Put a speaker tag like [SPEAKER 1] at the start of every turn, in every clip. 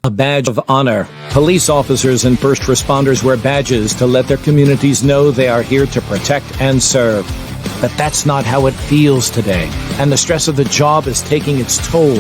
[SPEAKER 1] A badge of honor. Police officers and first responders wear badges to let their communities know they are here to protect and serve. But that's not how it feels today, and the stress of the job is taking its toll,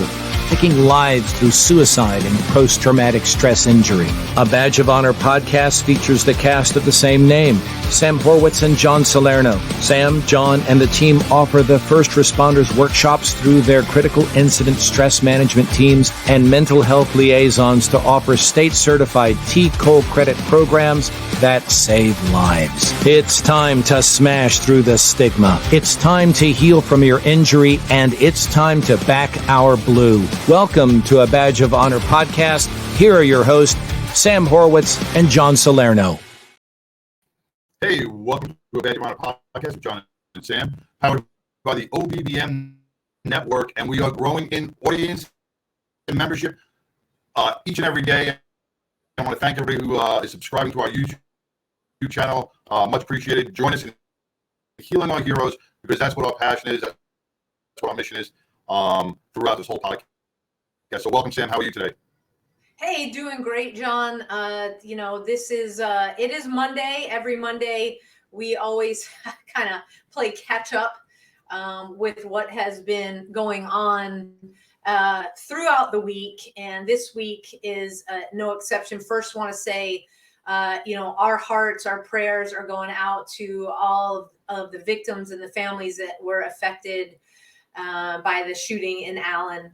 [SPEAKER 1] taking lives through suicide and post-traumatic stress injury. A Badge of Honor podcast features the cast of the same name, Sam Horwitz and John Salerno. Sam, John, and the team offer the first responders workshops through their critical incident stress management teams and mental health liaisons to offer state-certified T-Cole credit programs that save lives. It's time to smash through the stigma. It's time to heal from your injury, and it's time to back our blue. Welcome to A Badge of Honor podcast. Here are your hosts, Sam Horwitz and John Salerno.
[SPEAKER 2] Hey, welcome to A Badge of Honor podcast with John and Sam, powered by the OBBM network, and we are growing in audience and membership each and every day. I want to thank everybody who is subscribing to our YouTube channel. Much appreciated. Join us in healing our heroes, because that's what our passion is. That's what our mission is throughout this whole podcast. So welcome, Sam. How are you today?
[SPEAKER 3] Hey, doing great, John. This is it is Monday. Every Monday, we always kind of play catch up with what has been going on throughout the week, and this week is no exception. First, want to say, our hearts, our prayers are going out to all of the victims and the families that were affected by the shooting in Allen.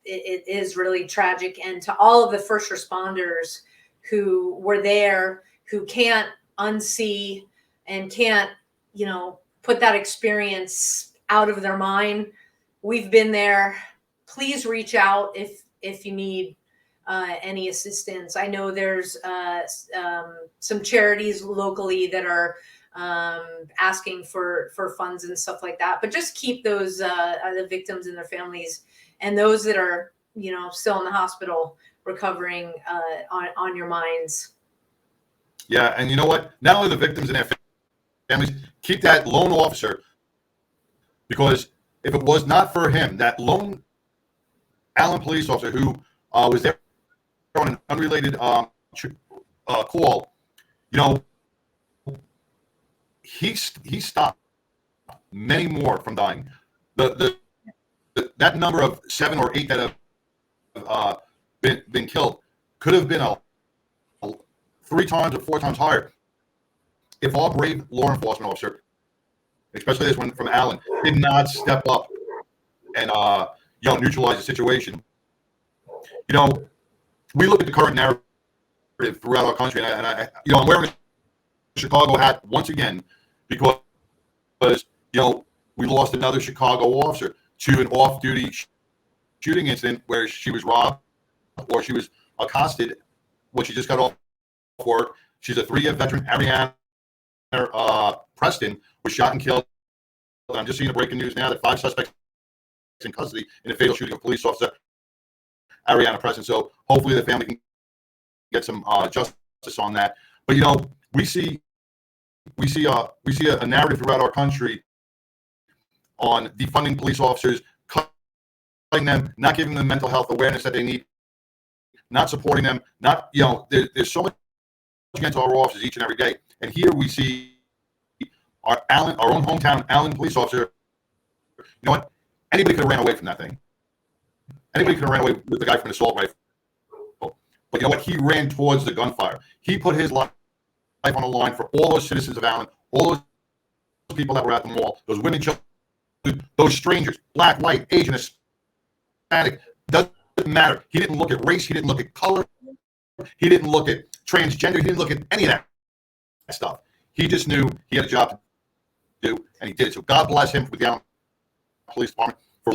[SPEAKER 3] It is really tragic, and to all of the first responders who were there, who can't unsee and can't, put that experience out of their mind. We've been there. Please reach out if you need any assistance. I know there's some charities locally that are asking for funds and stuff like that, but just keep those the victims and their families and those that are still in the hospital recovering on your minds.
[SPEAKER 2] Yeah, and you know what? Not only the victims and their families, keep that lone officer, because if it was not for him, that lone Allen police officer who was there on an unrelated call, he stopped many more from dying. That number of 7 or 8 that have been killed could have been a 3 times or 4 times higher if our brave law enforcement officer, especially this one from Allen, did not step up and neutralize the situation. We look at the current narrative throughout our country, and I'm wearing a Chicago hat once again because we lost another Chicago officer to an off-duty shooting incident where she was robbed or she was accosted when she just got off work. She's a 3-year veteran. Ariana Preston was shot and killed. And I'm just seeing the breaking news now that 5 suspects in custody in a fatal shooting of police officer Ariana Preston. So hopefully the family can get some justice on that. But we see a narrative throughout our country on defunding police officers, cutting them, not giving them mental health awareness that they need, not supporting them, there's so much against our officers each and every day. And here we see our own hometown Allen police officer. You know what? Anybody could have ran away from that thing. Anybody could have ran away with the guy from the assault rifle. But you know what? He ran towards the gunfire. He put his life on the line for all those citizens of Allen, all those people that were at the mall, those women, children, those strangers, black, white, Asian, Hispanic, doesn't matter. He didn't look at race. He didn't look at color. He didn't look at transgender. He didn't look at any of that stuff. He just knew he had a job to do, and he did. So God bless him with the Allen Police Department for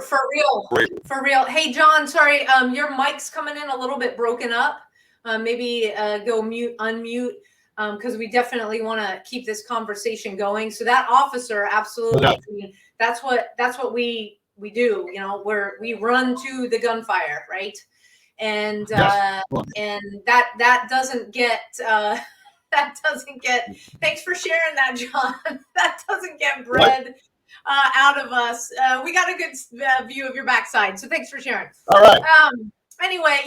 [SPEAKER 3] for real. Hey, John, sorry, your mic's coming in a little bit broken up. Maybe go unmute. Because we definitely want to keep this conversation going. So that officer, absolutely, I mean, that's what we do. We run to the gunfire, right? And and that doesn't get Thanks for sharing that, John. That doesn't get bred out of us. We got a good view of your backside, so thanks for sharing.
[SPEAKER 2] All right.
[SPEAKER 3] Anyway,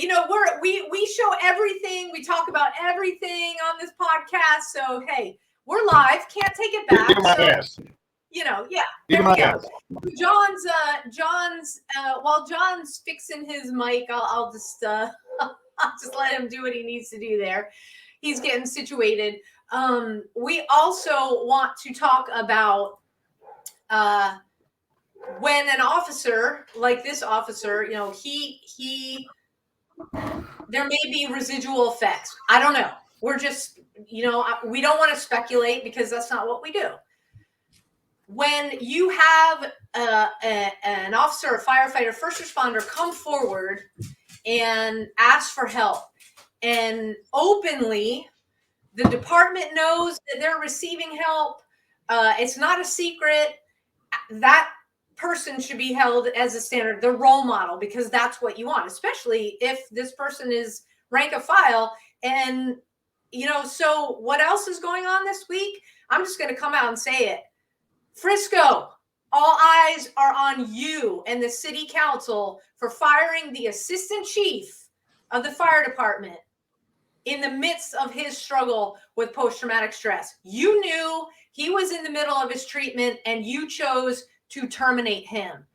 [SPEAKER 3] we show everything. We talk about everything on this podcast. So hey, we're live. Can't take it back.
[SPEAKER 2] Even my ass.
[SPEAKER 3] Yeah.
[SPEAKER 2] Even my ass.
[SPEAKER 3] John's while John's fixing his mic, I'll just I'll just let him do what he needs to do there. He's getting situated. We also want to talk about when an officer like this officer, there may be residual effects. I don't know. We're just, we don't want to speculate because that's not what we do. When you have an officer, a firefighter, first responder come forward and ask for help, and openly the department knows that they're receiving help, it's not a secret, that person should be held as a standard, the role model, because that's what you want, especially if this person is rank and file. And, so what else is going on this week? I'm just going to come out and say it. Frisco, all eyes are on you and the city council for firing the assistant chief of the fire department in the midst of his struggle with post-traumatic stress. You knew he was in the middle of his treatment and you chose to terminate him.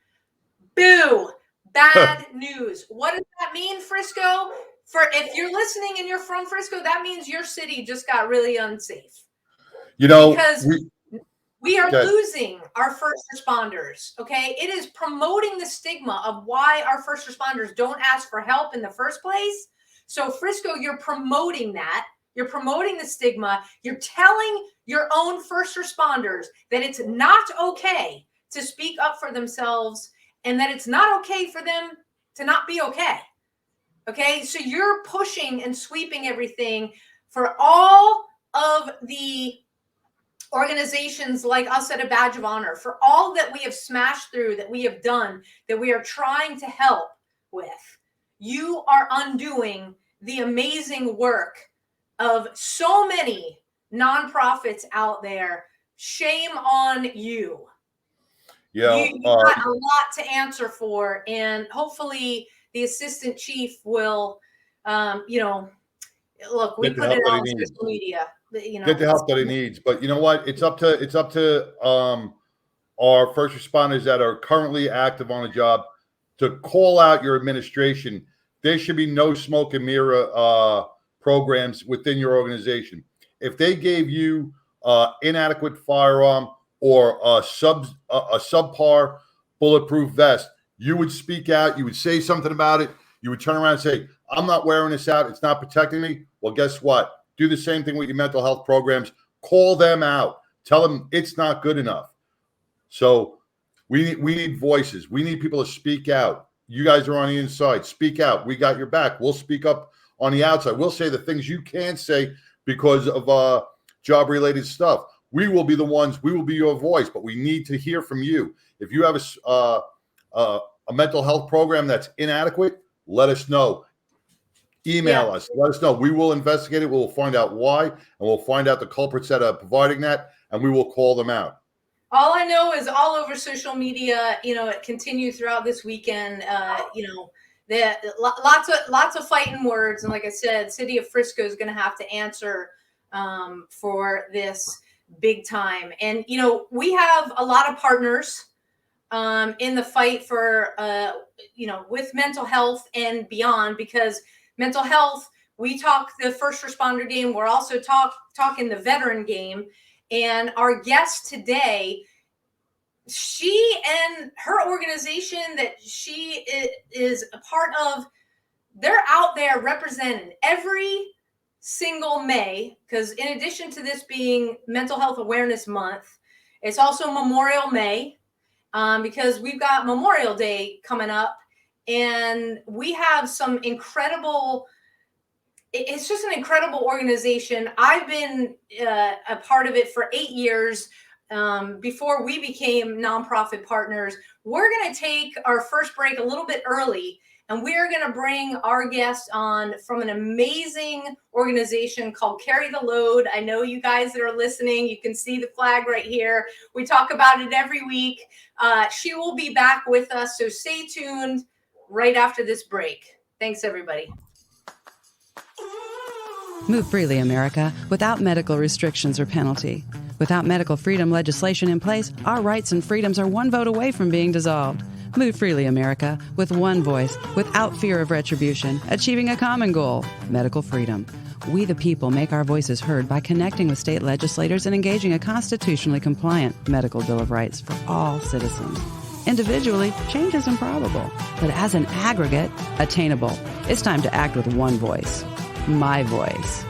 [SPEAKER 3] Boo! Bad news. What does that mean, Frisco? If you're listening and you're from Frisco, that means your city just got really unsafe. Because we are losing our first responders, okay? It is promoting the stigma of why our first responders don't ask for help in the first place. So Frisco, you're promoting that. You're promoting the stigma. You're telling your own first responders that it's not okay to speak up for themselves and that it's not okay for them to not be okay. Okay, so you're pushing and sweeping everything for all of the organizations like us at A Badge of Honor, for all that we have smashed through, that we have done, that we are trying to help with. You are undoing the amazing work of so many nonprofits out there. Shame on you.
[SPEAKER 2] Yeah,
[SPEAKER 3] you got a lot to answer for, and hopefully the assistant chief will, look, we put it on social media.
[SPEAKER 2] Get the help that he needs. But you know what? It's up to our first responders that are currently active on the job to call out your administration. There should be no smoke and mirror programs within your organization. If they gave you inadequate firearm or a subpar bulletproof vest, you would speak out. You would say something about it. You would turn around and say, I'm not wearing this out. It's not protecting me. Well, guess what? Do the same thing with your mental health programs. Call them out. Tell them it's not good enough. So we need voices. We need people to speak out. You guys are on the inside. Speak out. We got your back. We'll speak up on the outside. We'll say the things you can't say because of job-related stuff. We will be the ones. We will be your voice, but we need to hear from you. If you have a mental health program that's inadequate, let us know. Email us. Let us know. We will investigate it. We'll find out why, and we'll find out the culprits that are providing that, and we will call them out.
[SPEAKER 3] All I know is all over social media, it continued throughout this weekend. Lots of fighting words, and like I said, City of Frisco is going to have to answer for this big time. And we have a lot of partners in the fight for with mental health and beyond, because mental health, we talk the first responder game. We're also talking the veteran game. And our guest today, she and her organization that she is a part of, they're out there representing every single May, because in addition to this being Mental Health Awareness Month, it's also Memorial May, because we've got Memorial Day coming up. And we have some incredible, it's just an incredible organization. I've been a part of it for 8 years before we became nonprofit partners. We're going to take our first break a little bit early, And we're going to bring our guest on from an amazing organization called Carry the Load. I know you guys that are listening, you can see the flag right here. We talk about it every week. She will be back with us, so stay tuned right after this break. Thanks, everybody.
[SPEAKER 4] Move freely, America, without medical restrictions or penalty. Without medical freedom legislation in place, our rights and freedoms are one vote away from being dissolved. Move freely, America, with one voice, without fear of retribution, achieving a common goal, medical freedom. We the people make our voices heard by connecting with state legislators and engaging a constitutionally compliant medical Bill of Rights for all citizens. Individually, change is improbable, but as an aggregate, attainable. It's time to act with one voice. My voice.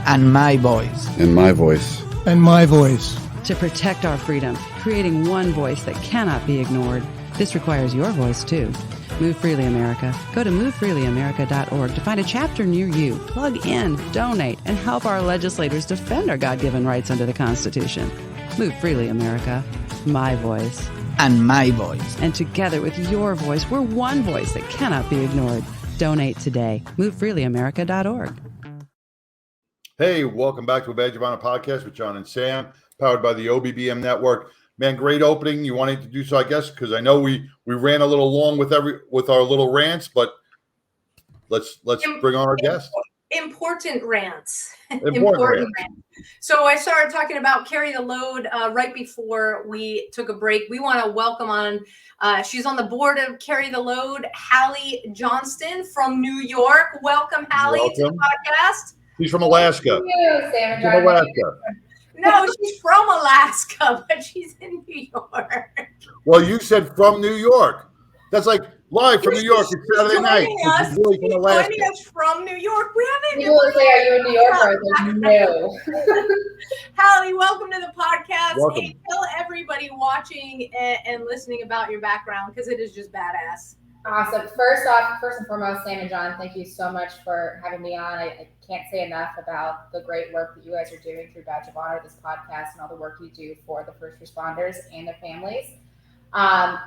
[SPEAKER 5] And my voice.
[SPEAKER 6] And my voice.
[SPEAKER 7] And my voice.
[SPEAKER 4] To protect our freedom, creating one voice that cannot be ignored. This requires your voice, too. Move Freely America. Go to movefreelyamerica.org to find a chapter near you. Plug in, donate, and help our legislators defend our God-given rights under the Constitution. Move Freely America. My voice.
[SPEAKER 5] And my voice.
[SPEAKER 4] And together with your voice, we're one voice that cannot be ignored. Donate today. MoveFreelyAmerica.org.
[SPEAKER 2] Hey, welcome back to a Badge of Honor podcast with John and Sam, powered by the OBBM Network. Man, great opening. You wanted to do so, I guess, because I know we ran a little long with our little rants, but let's bring on our guest.
[SPEAKER 3] Important rants.
[SPEAKER 2] Important
[SPEAKER 3] rants. So I started talking about Carry the Load right before we took a break. We want to welcome on, she's on the board of Carry the Load, Hallie Johnston from New York. Welcome, Hallie, to the podcast.
[SPEAKER 2] She's from Alaska.
[SPEAKER 8] Thank you, Sam.
[SPEAKER 2] From Alaska.
[SPEAKER 3] No, she's from Alaska, but she's in New York.
[SPEAKER 2] Well, you said from New York. That's like live from New York. It's Saturday night.
[SPEAKER 3] She's joining us from New York. We haven't.
[SPEAKER 8] People will say, "Are you a New Yorker?" No.
[SPEAKER 3] Hallie, welcome to the podcast.
[SPEAKER 2] Welcome.
[SPEAKER 3] Hey, tell everybody watching and listening about your background, because it is just badass.
[SPEAKER 8] Awesome. First and foremost, Sam and John, thank you so much for having me on. I can't say enough about the great work that you guys are doing through Badge of Honor, this podcast, and all the work you do for the first responders and their families. I'm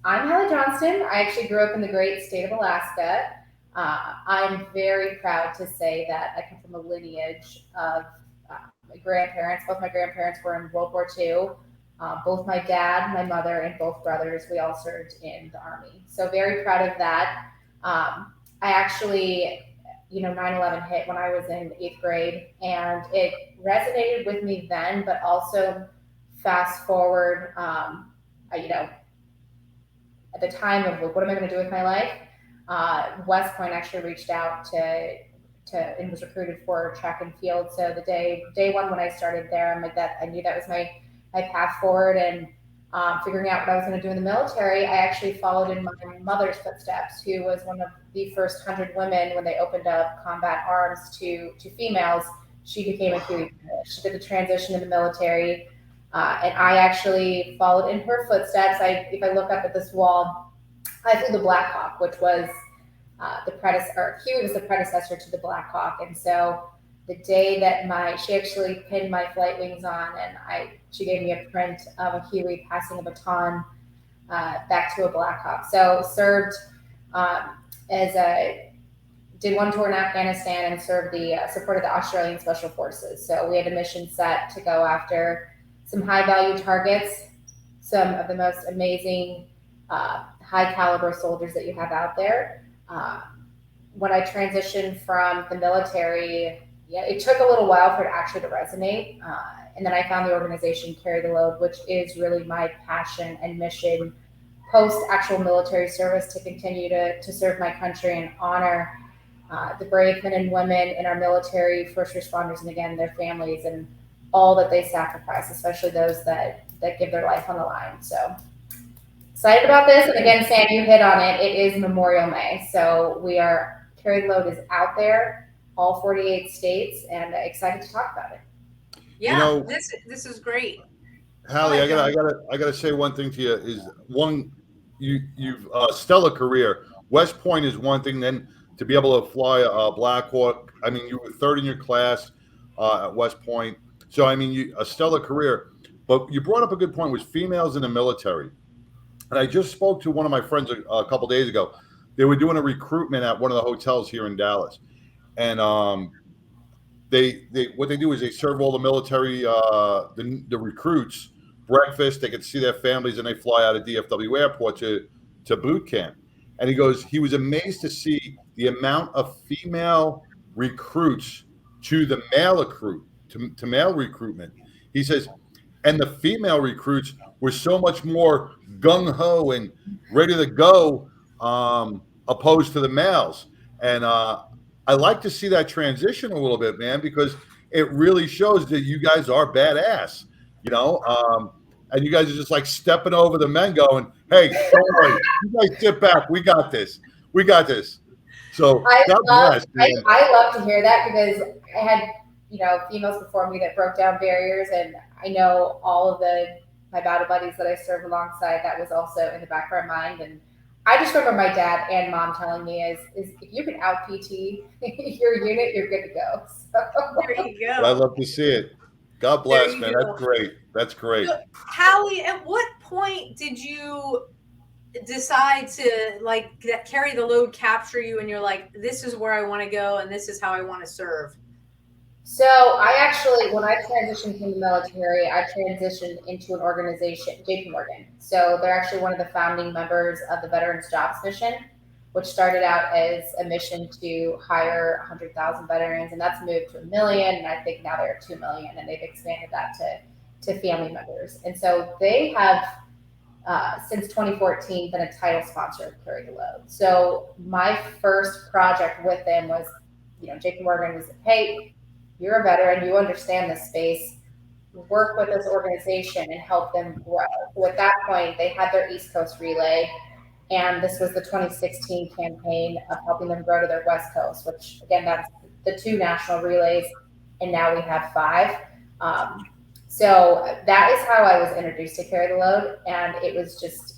[SPEAKER 8] Hallie Johnston. I actually grew up in the great state of Alaska. I'm very proud to say that I come from a lineage of my grandparents. Both my grandparents were in World War II. Both my dad, my mother, and both brothers, we all served in the Army. So very proud of that. I actually, 9/11 hit when I was in 8th grade, and it resonated with me then, but also fast forward, at the time of what am I going to do with my life? West Point actually reached out to and was recruited for track and field. So the day one when I started there, I'm like that. I knew that was my path forward, and figuring out what I was going to do in the military, I actually followed in my mother's footsteps, who was one of the first 100 women when they opened up combat arms to females. She became a Huey. She did the transition in the military, and I actually followed in her footsteps. If I look up at this wall, I flew the Black Hawk, which was Huey was the predecessor to the Black Hawk, and so the day that she actually pinned my flight wings on, and she gave me a print of a Huey passing a baton back to a Black Hawk. So served did one tour in Afghanistan and supported the Australian Special Forces. So we had a mission set to go after some high value targets, some of the most amazing high caliber soldiers that you have out there. When I transitioned from the military, it took a little while for it actually to resonate. And then I found the organization Carry the Load, which is really my passion and mission post actual military service, to continue to serve my country and honor the brave men and women in our military, first responders, and again, their families and all that they sacrifice, especially those that give their life on the line. So excited about this. And again, Sam, you hit on it. It is Memorial May. So Carry the Load is out there, all 48 states, and excited to talk about it.
[SPEAKER 3] Yeah, this is great.
[SPEAKER 2] Hallie, I gotta say one thing to you is you've stellar career. West Point is one thing, then to be able to fly a Black Hawk. I mean, you were third in your class at West Point. So, I mean, a stellar career. But you brought up a good point, was females in the military. And I just spoke to one of my friends a couple days ago. they were doing a recruitment at one of the hotels here in Dallas, and they what they do is they serve all the military the recruits breakfast. They can see their families, and they fly out of DFW Airport to boot camp. And he goes, he was amazed to see the amount of female recruits to the male recruit to male recruitment. He says, and the female recruits were so much more gung ho and ready to go, opposed to the males. And I like to see that transition a little bit, man, because it really shows that you guys are badass, you know. And you guys are just like stepping over the men, going, "Hey, don't worry, you guys sit back. We got this. We got this." So God bless, man.
[SPEAKER 8] I love to hear that because I had, females before me that broke down barriers, and I know all of my battle buddies that I served alongside. That was also in the back of our mind, and I just remember my dad and mom telling me is if you can out PT your unit, you're good to go. So.
[SPEAKER 3] There you go.
[SPEAKER 2] I love to see it. God bless, man.
[SPEAKER 3] Go.
[SPEAKER 2] That's great. That's great.
[SPEAKER 3] So, Hallie, at what point did you decide to carry the load capture you, and you're like, this is where I want to go, and this is how I want to serve?
[SPEAKER 8] So I actually, when I transitioned from the military, I transitioned into an organization, JP Morgan. So they're actually one of the founding members of the Veterans Jobs Mission, which started out as a mission to hire 100,000 veterans, and that's moved to 1 million, and I think now they're at 2 million, and they've expanded that to family members. And so they have, since 2014, been a title sponsor of Carry the Load. So my first project with them was, JP Morgan was, hey, you're a veteran, you understand this space, work with this organization and help them grow. So at that point, they had their East Coast relay, and this was the 2016 campaign of helping them grow to their West Coast, which again, that's the 2 national relays, and now we have 5. So that is how I was introduced to Carry the Load, and it was just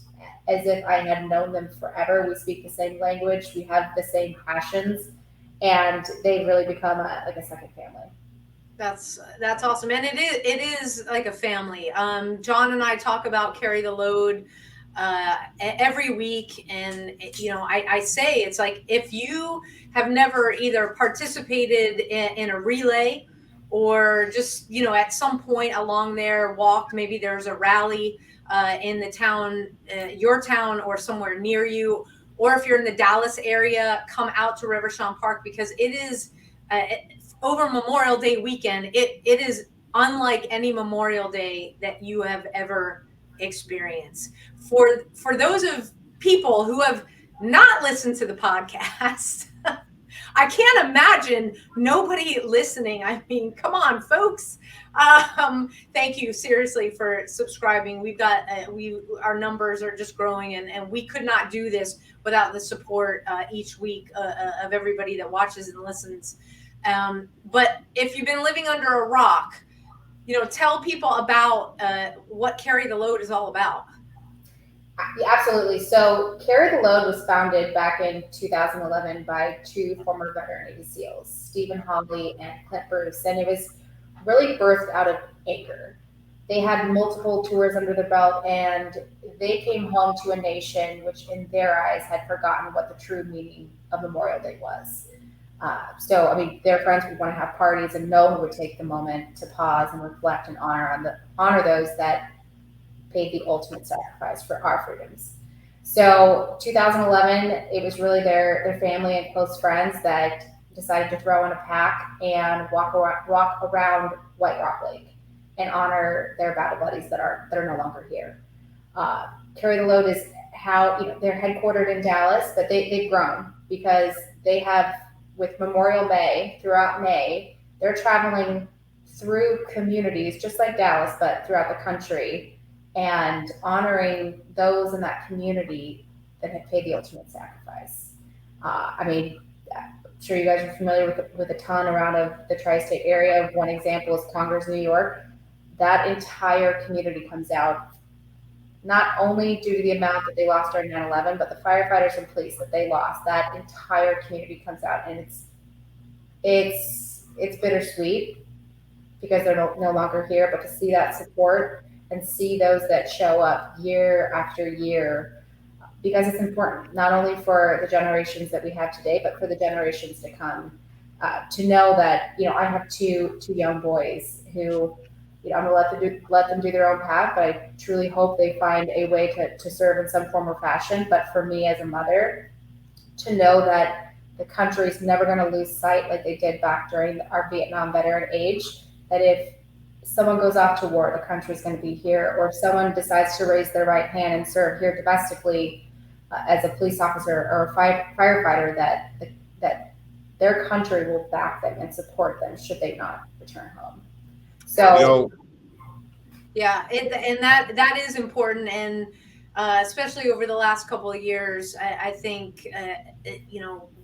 [SPEAKER 8] as if I had known them forever. We speak the same language, we have the same passions, and they've really become like a second family.
[SPEAKER 3] That's awesome, and it is like a family. John and I talk about Carry the Load every week, and I say it's like, if you have never either participated in a relay or just at some point along there walked, maybe there's a rally in the town, your town, or somewhere near you, or if you're in the Dallas area, come out to Rivershon Park, because it is over Memorial Day weekend. It is unlike any Memorial Day that you have ever experienced. For those of people who have not listened to the podcast, I can't imagine nobody listening. I mean, come on, folks. Thank you seriously for subscribing. We've got our numbers are just growing, and we could not do this without the support each week of everybody that watches and listens. But if you've been living under a rock, tell people about what Carry the Load is all about.
[SPEAKER 8] Yeah, absolutely. So Carry the Load was founded back in 2011 by 2 former veteran Navy SEALs, Stephen Hawley and Clint Bruce, and it was really birthed out of anger. They had multiple tours under their belt, and they came home to a nation which in their eyes had forgotten what the true meaning of Memorial Day was. So, I mean, their friends would want to have parties, and no one would take the moment to pause and reflect and honor those that paid the ultimate sacrifice for our freedoms. So 2011, it was really their family and close friends that decided to throw in a pack and walk around White Rock Lake and honor their battle buddies that are no longer here. Carry the Load is how, they're headquartered in Dallas, but they've grown because they have, with Memorial Day, throughout May, they're traveling through communities just like Dallas, but throughout the country, and honoring those in that community that have paid the ultimate sacrifice. I mean, I'm sure you guys are familiar with a ton around of the tri-state area. One example is Congers, New York. That entire community comes out, not only due to the amount that they lost during 9/11, but the firefighters and police that they lost. That entire community comes out, and it's bittersweet because they're no longer here. But to see that support and see those that show up year after year, because it's important, not only for the generations that we have today, but for the generations to come, to know that, I have two young boys who, I'm gonna let them do their own path, but I truly hope they find a way to serve in some form or fashion. But for me as a mother, to know that the country is never going to lose sight like they did back during our Vietnam veteran age, that if someone goes off to war, the country is going to be here, or if someone decides to raise their right hand and serve here domestically as a police officer or a firefighter, that their country will back them and support them should they not return home. So,
[SPEAKER 3] yeah, and that is important, and especially over the last couple of years, I think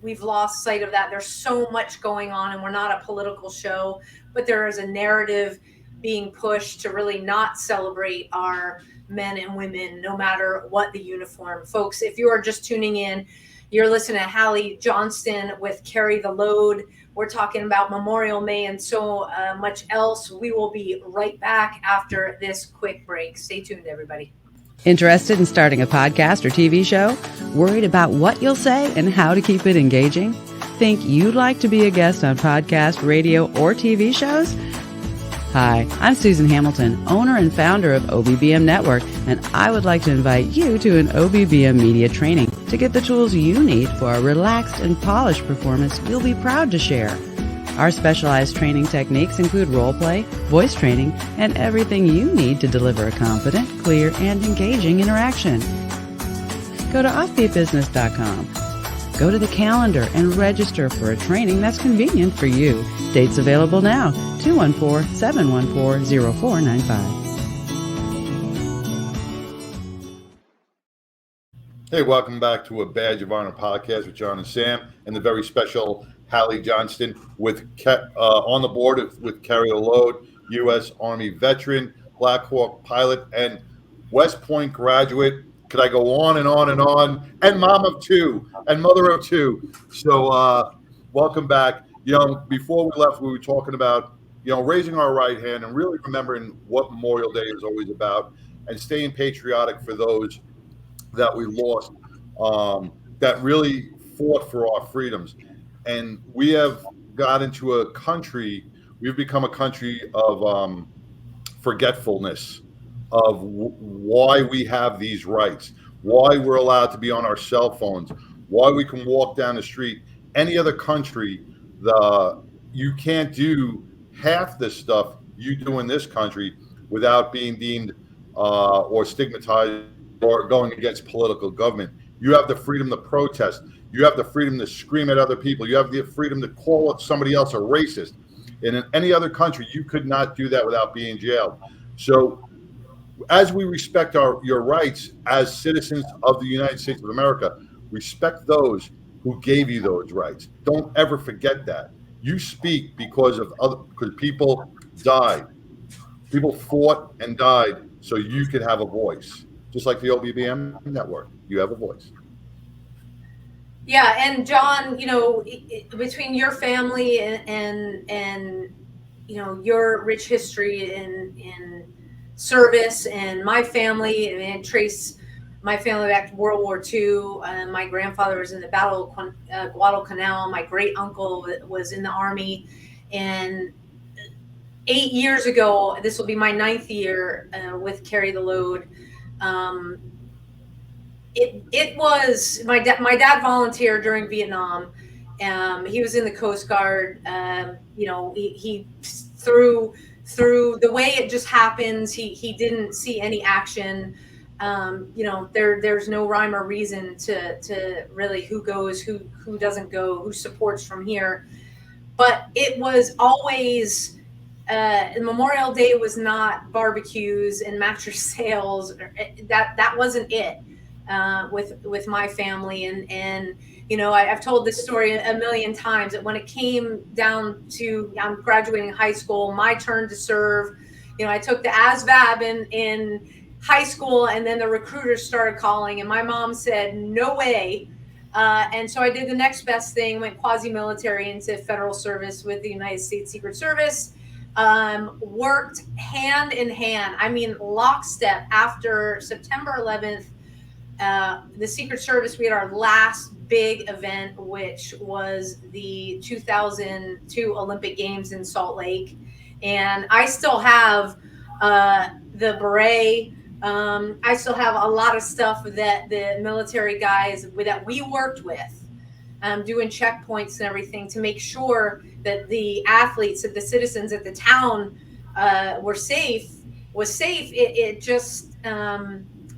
[SPEAKER 3] we've lost sight of that. There's so much going on, and we're not a political show, but there is a narrative being pushed to really not celebrate our men and women, no matter what the uniform. Folks, if you are just tuning in, you're listening to Hallie Johnston with Carry the Load. We're talking about Memorial May and so much else. We will be right back after this quick break. Stay tuned, everybody.
[SPEAKER 4] Interested in starting a podcast or TV show? Worried about what you'll say and how to keep it engaging? Think you'd like to be a guest on podcast, radio, or TV shows? Hi, I'm Susan Hamilton, owner and founder of OBBM Network, and I would like to invite you to an OBBM media training to get the tools you need for a relaxed and polished performance you'll be proud to share. Our specialized training techniques include role play, voice training, and everything you need to deliver a confident, clear, and engaging interaction. Go to offbeatbusiness.com. Go to the calendar and register for a training that's convenient for you. Dates available now, 214-714-0495.
[SPEAKER 2] Hey, welcome back to a Badge of Honor podcast with John and Sam and the very special Hallie Johnston with on the board with Carry the Load, U.S. Army veteran, Black Hawk pilot, and West Point graduate. Could I go on and on and on? And mom of two and mother of two. So welcome back. Before we left, we were talking about, raising our right hand and really remembering what Memorial Day is always about and staying patriotic for those that we lost, that really fought for our freedoms. And we have got into a country, we've become a country of forgetfulness of why we have these rights, why we're allowed to be on our cell phones, why we can walk down the street. Any other country, you can't do half the stuff you do in this country without being deemed or stigmatized or going against political government. You have the freedom to protest. You have the freedom to scream at other people. You have the freedom to call somebody else a racist. And in any other country, you could not do that without being jailed. So as we respect your rights as citizens of the United States of America, respect those who gave you those rights. Don't ever forget that. You speak because people died. People fought and died so you could have a voice. Just like the OBBM network, you have a voice.
[SPEAKER 3] Yeah, and John, between your family and your rich history in service and my family, and trace my family back to World War II. My grandfather was in the Battle of Guadalcanal. My great uncle was in the Army, and 8 years ago, this will be my 9th year with Carry the Load. It was my dad volunteered during Vietnam. He was in the Coast Guard. He through the way it just happens, he didn't see any action. There's no rhyme or reason to really who goes, who doesn't go, who supports from here. But it was always Memorial Day was not barbecues and mattress sales. That wasn't it with my family. And I've told this story a million times, that when it came down to I'm graduating high school, my turn to serve, I took the ASVAB in high school, and then the recruiters started calling, and my mom said, no way. And so I did the next best thing, went quasi-military into federal service with the United States Secret Service. Worked hand in hand, lockstep after September 11th. the Secret Service, we had our last big event, which was the 2002 Olympic Games in Salt Lake. And I still have the beret. I still have a lot of stuff that the military guys that we worked with, doing checkpoints and everything to make sure that the athletes, that the citizens at the town was safe. It just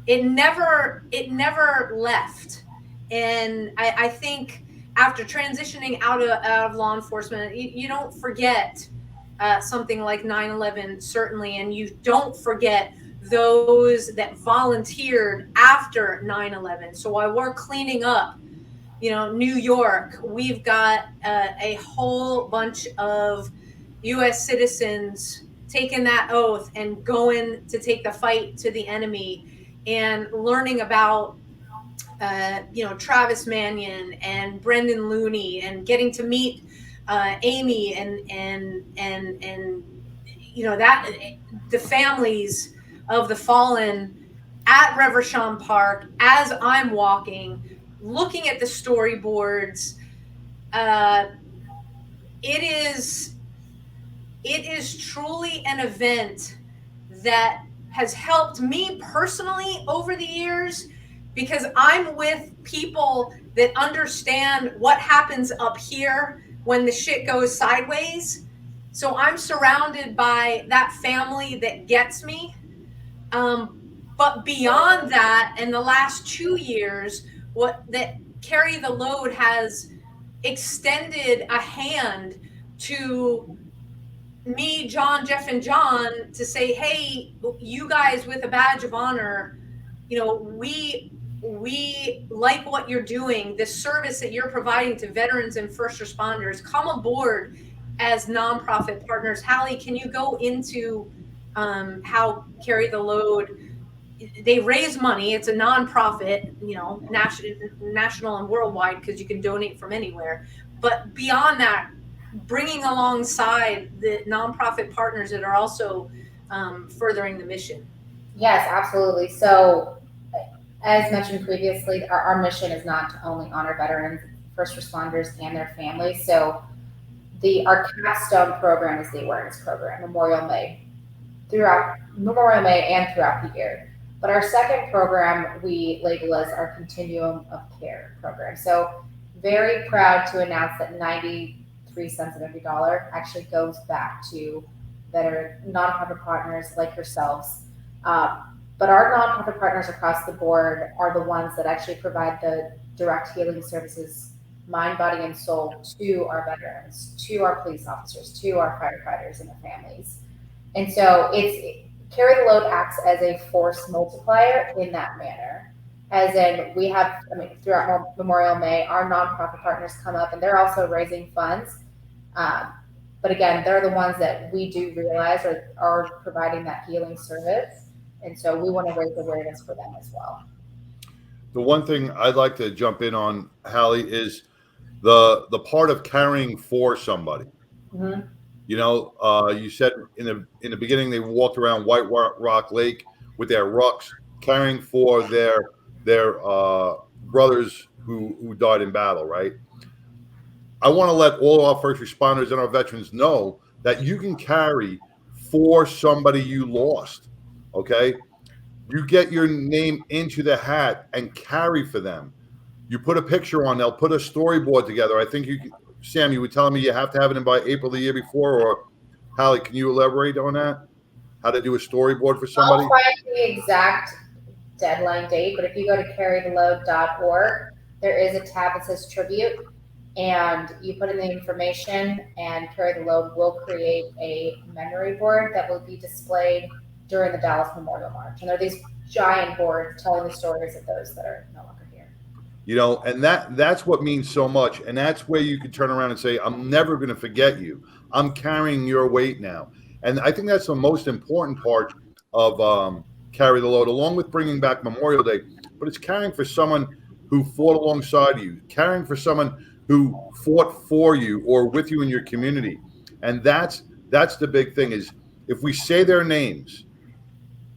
[SPEAKER 3] it never left. And I think after transitioning out of law enforcement, you don't forget something like 9/11, certainly, and you don't forget those that volunteered after 9/11. So while we're cleaning up, New York, we've got a whole bunch of U.S. citizens taking that oath and going to take the fight to the enemy, and learning about Travis Mannion and Brendan Looney, and getting to meet Amy and that the families of the fallen at Reverchon Park as I'm walking, looking at the storyboards. It is truly an event that has helped me personally over the years, because I'm with people that understand what happens up here when the shit goes sideways. So I'm surrounded by that family that gets me. But beyond that, in the last 2 years, that Carry the Load has extended a hand to me, John, Jeff, and John, to say, hey, you guys with a badge of honor, we like what you're doing, the service that you're providing to veterans and first responders. Come aboard as nonprofit partners. Hallie, can you go into how Carry the Load, they raise money? It's a nonprofit, national and worldwide, because you can donate from anywhere. But beyond that, bringing alongside the nonprofit partners that are also furthering the mission.
[SPEAKER 8] Yes, absolutely. So, as mentioned previously, our mission is not to only honor veterans, first responders, and their families. So, our capstone program is the awareness program, Memorial May and throughout the year. But our second program we label as our Continuum of Care program. So, very proud to announce that 93 cents of every dollar actually goes back to veteran nonprofit partners like yourselves. But our nonprofit partners across the board are the ones that actually provide the direct healing services, mind, body, and soul, to our veterans, to our police officers, to our firefighters and their families. And so Carry the Load acts as a force multiplier in that manner. As in, throughout Memorial May, our nonprofit partners come up and they're also raising funds. But again, they're the ones that we do realize are providing that healing service. And so we want to raise awareness for them as well.
[SPEAKER 2] The one thing I'd like to jump in on, Hallie, is the part of caring for somebody.
[SPEAKER 8] Mm-hmm.
[SPEAKER 2] You said in the beginning they walked around White Rock Lake with their rucks, caring for their brothers who died in battle, right? I want to let all our first responders and our veterans know that you can carry for somebody you lost, okay? You get your name into the hat and carry for them. You put a picture on, they'll put a storyboard together. I think Sam, you were telling me you have to have it in by April the year before, or Hallie, can you elaborate on that? How to do a storyboard for somebody?
[SPEAKER 8] I'll find the exact deadline date, but if you go to carrytheload.org, there is a tab that says tribute, and you put in the information, and Carry the Load will create a memory board that will be displayed during the Dallas Memorial March. And there are these giant boards telling the stories of those that are no longer here.
[SPEAKER 2] And that's what means so much. And that's where you can turn around and say, I'm never going to forget you. I'm carrying your weight now. And I think that's the most important part of Carry the Load, along with bringing back Memorial Day. But it's caring for someone who fought alongside you, caring for someone who fought for you or with you in your community. And that's the big thing, is if we say their names,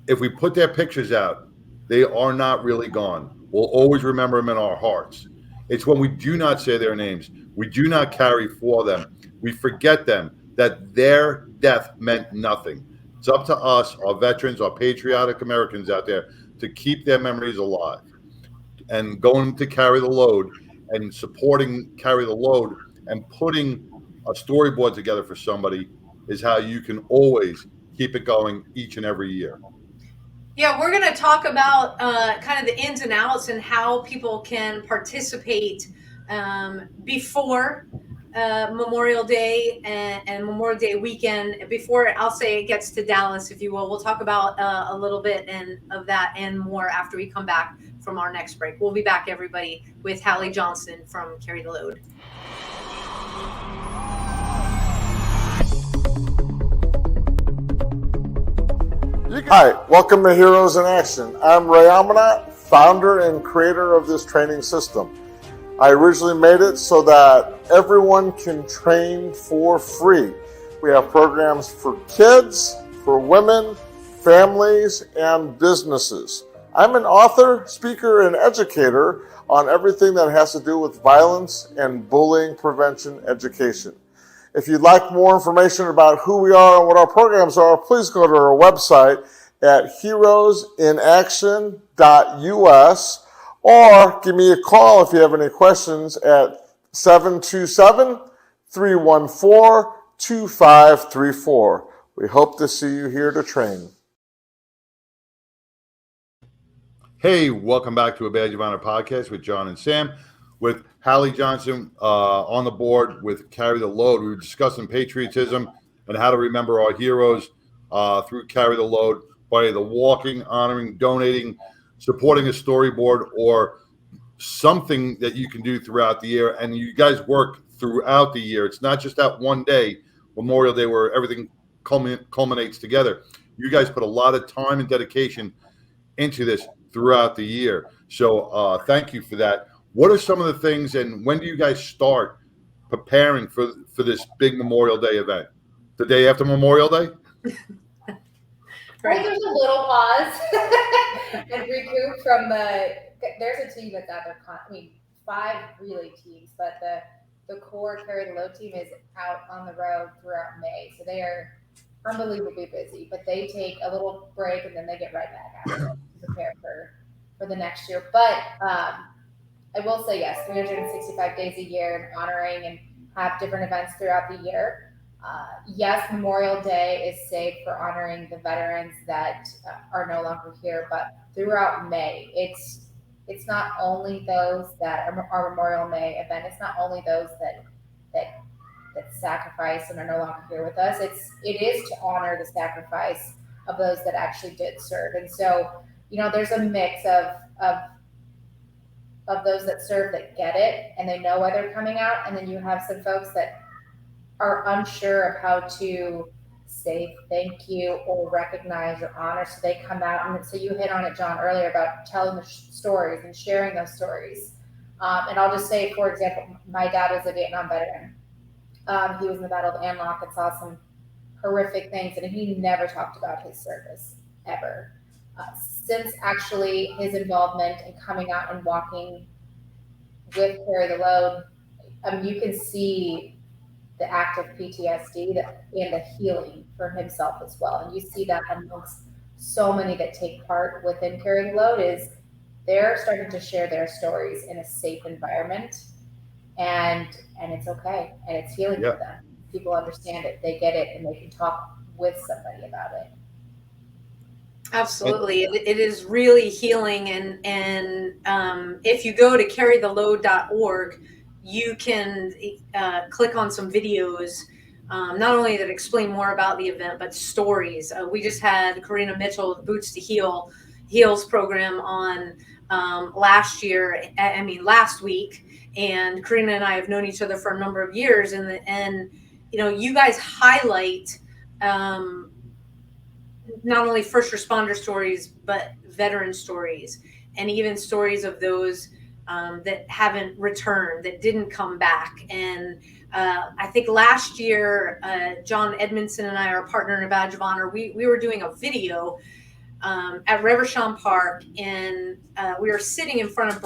[SPEAKER 2] if we put their pictures out, they are not really gone. we'll always remember them in our hearts. It's when we do not say their names, we do not carry for them, we forget them, that their death meant nothing. It's up to us, our veterans, our patriotic Americans out there, to keep their memories alive. And going to Carry the Load and supporting Carry the Load and putting a storyboard together for somebody is how you can always keep it going each and every year.
[SPEAKER 3] Yeah, we're going to talk about kind of the ins and outs and how people can participate before Memorial Day and Memorial Day weekend, before, I'll say, it gets to Dallas, if you will. We'll talk about a little bit of that and more after we come back from our next break. We'll be back, everybody, with Hallie Johnston from Carry the Load.
[SPEAKER 6] Hi, welcome to Heroes in Action. I'm Ray Almanat, founder and creator of this training system. I originally made it so that everyone can train for free. We have programs for kids, for women, families, and businesses. I'm an author, speaker, and educator on everything that has to do with violence and bullying prevention education. If you'd like more information about who we are and what our programs are, please go to our website at heroesinaction.us or give me a call if you have any questions at 727-314-2534. We hope to see you here to train.
[SPEAKER 2] Hey, welcome back to a Badge of Honor podcast with John and Sam, with Hallie Johnston on the board with Carry the Load. We were discussing patriotism and how to remember our heroes through Carry the Load by the walking, honoring, donating, supporting a storyboard, or something that you can do throughout the year. And you guys work throughout the year. It's not just that one day, Memorial Day, where everything culminates together. You guys put a lot of time and dedication into this throughout the year. So thank you for that. What are some of the things, and when do you guys start preparing for this big Memorial Day event? The day after Memorial Day?
[SPEAKER 8] I think there's a little pause and recoup from there's a team that's out there, 5 relay teams, but the core Carry the Load team is out on the road throughout May. So they are unbelievably busy, but they take a little break and then they get right back at it to prepare for the next year. But I will say, yes, 365 days a year and honoring and have different events throughout the year. Yes, Memorial Day is saved for honoring the veterans that are no longer here, but throughout May, it's not only those that our Memorial May event. It's not only those that sacrifice and are no longer here with us. It is to honor the sacrifice of those that actually did serve. And so, there's a mix of those that serve that get it and they know why they're coming out, and then you have some folks that are unsure of how to say thank you or recognize or honor, so they come out. And so you hit on it, John, earlier about telling the stories and sharing those stories. And I'll just say, for example, my dad was a Vietnam veteran. He was in the Battle of An Loc and saw some horrific things, and he never talked about his service ever. Since actually his involvement in coming out and walking with Carry the Load, you can see the active PTSD and the healing for himself as well. And you see that amongst so many that take part within Carry the Load is they're starting to share their stories in a safe environment, and it's okay, and it's healing for them. People understand it, they get it, and they can talk with somebody about it.
[SPEAKER 3] Absolutely. It is really healing. And if you go to carrytheload.org, you can click on some videos, not only that explain more about the event, but stories. We just had Karina Mitchell, Boots to Heals program on last week. And Karina and I have known each other for a number of years. And you guys highlight not only first responder stories, but veteran stories, and even stories of those that haven't returned, that didn't come back. And I think last year, John Edmondson and I, our partner in a Badge of Honor, we were doing a video at Reverchon Park, and we were sitting in front of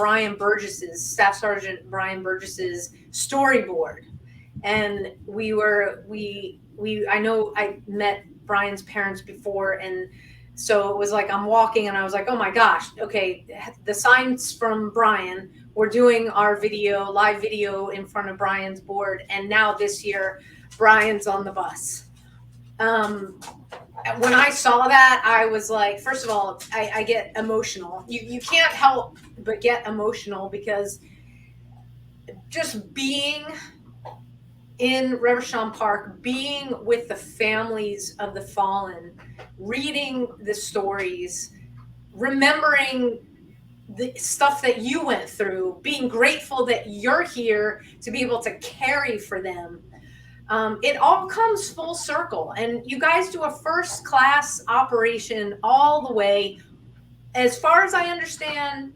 [SPEAKER 3] Staff Sergeant Brian Burgess's storyboard, and I know I met Brian's parents before, and so it was like I'm walking, and I was like, oh my gosh, okay, the signs from Brian. We're doing our live video in front of Brian's board, and now this year, Brian's on the bus. When I saw that, I was like, first of all, I get emotional. You can't help but get emotional, because just being in Reverchon Park, being with the families of the fallen, reading the stories, remembering the stuff that you went through, being grateful that you're here to be able to carry for them. It all comes full circle, and you guys do a first class operation all the way. As far as I understand,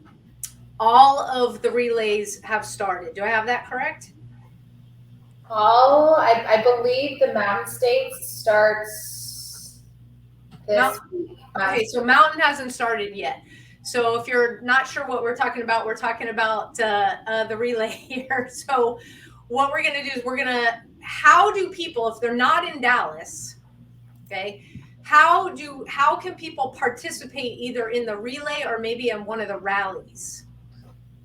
[SPEAKER 3] all of the relays have started. Do I have that correct?
[SPEAKER 8] I believe the Mountain States starts this week.
[SPEAKER 3] Okay, so Mountain hasn't started yet. So if you're not sure what we're talking about the relay here. So what we're going to do is how do people, if they're not in Dallas, okay, how can people participate either in the relay or maybe in one of the rallies?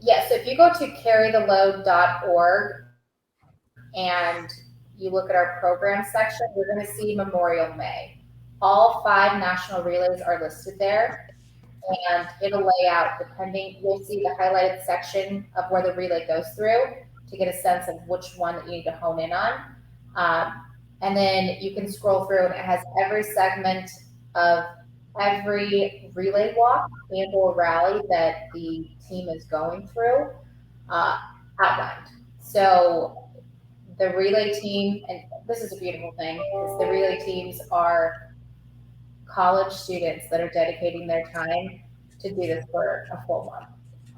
[SPEAKER 8] Yes, so if you go to carrytheload.org and you look at our program section, you're going to see Memorial May. All 5 national relays are listed there, and it'll lay out you'll see the highlighted section of where the relay goes through to get a sense of which one that you need to hone in on. And then you can scroll through, and it has every segment of every relay walk and or rally that the team is going through outlined. So the relay team, and this is a beautiful thing, is the relay teams are college students that are dedicating their time to do this for a full month.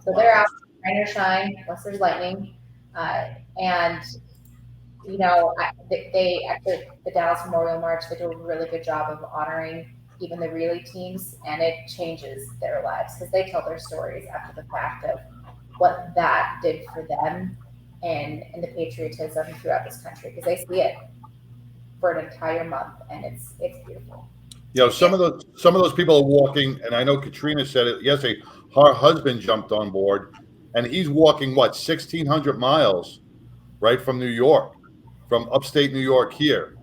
[SPEAKER 8] So they're out, rain or shine, unless there's lightning. And, you know, they after the Dallas Memorial March, they do a really good job of honoring even the relay teams, and it changes their lives because they tell their stories after the fact of what that did for them and the patriotism throughout this country, because they see it for an entire month, and it's beautiful.
[SPEAKER 2] You know, some of those people are walking, and I know Katrina said it yesterday. Her husband jumped on board, and he's walking 1,600 miles, right from New York, from upstate New York here.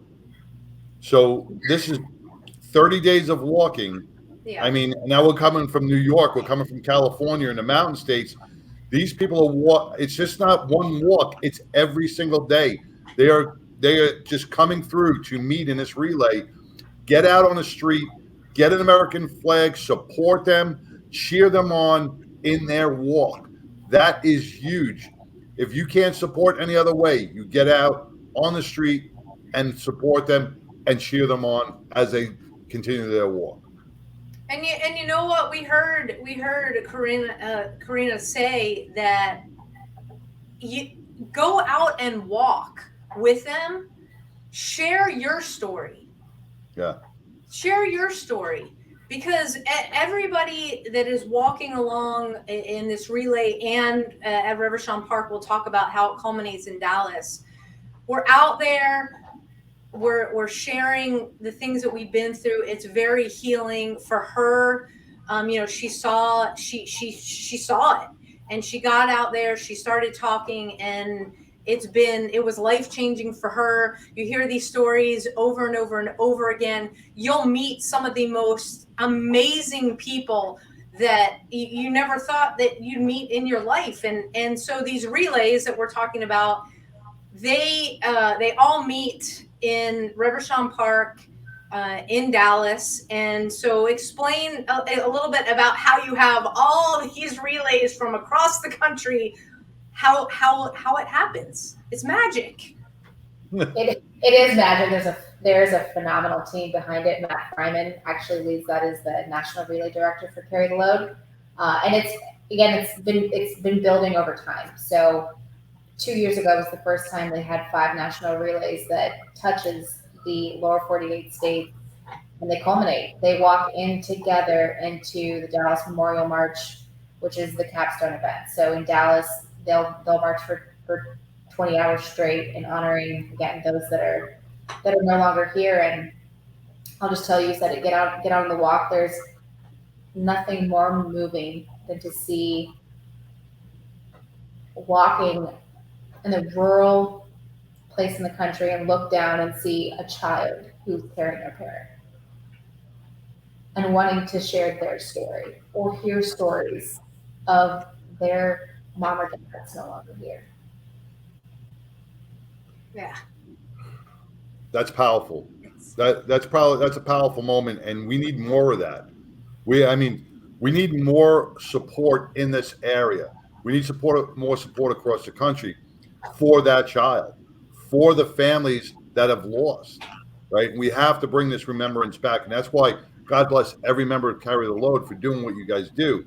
[SPEAKER 2] So this is 30 days of walking. Yeah. I mean, now we're coming from New York, we're coming from California and the mountain states. These people are it's just not one walk, it's every single day. They are just coming through to meet in this relay. Get out on the street, get an American flag, support them, cheer them on in their walk. That is huge. If you can't support any other way, you get out on the street and support them and cheer them on as they continue their walk.
[SPEAKER 3] And you know what we heard Karina say that you go out and walk with them, share your story.
[SPEAKER 2] Yeah.
[SPEAKER 3] Share your story, because everybody that is walking along in this relay and at Reverchon Park, we'll talk about how it culminates in Dallas. We're out there. We're sharing the things that we've been through. It's very healing for her. You know, she saw it, and she got out there. She started talking, and it was life-changing for her. You hear these stories over and over and over again. You'll meet some of the most amazing people that you never thought that you'd meet in your life. And so these relays that we're talking about, they all meet in Reverchon Park in Dallas. And so explain a little bit about how you have all these relays from across the country, how it happens. It's magic.
[SPEAKER 8] It is magic. There's a phenomenal team behind it. Matt Fryman actually leads that as the National Relay Director for Carry the Load. And it's been building over time. So 2 years ago was the first time they had 5 national relays that touches the lower 48 states and they culminate. They walk in together into the Dallas Memorial March, which is the capstone event. So in Dallas, they'll march for 20 hours straight in honoring, again, those that are no longer here. And I'll just tell you, said it, get out on the walk. There's nothing more moving than to see walking in a rural place in the country and look down and see a child who's carrying their parent and wanting to share their story or hear stories of their mom or dad that's no longer here.
[SPEAKER 3] Yeah.
[SPEAKER 2] That's powerful. That's a powerful moment, and we need more of that. We need more support in this area. We need more support across the country for that child, for the families that have lost, right? And we have to bring this remembrance back. And that's why God bless every member of Carry the Load for doing what you guys do.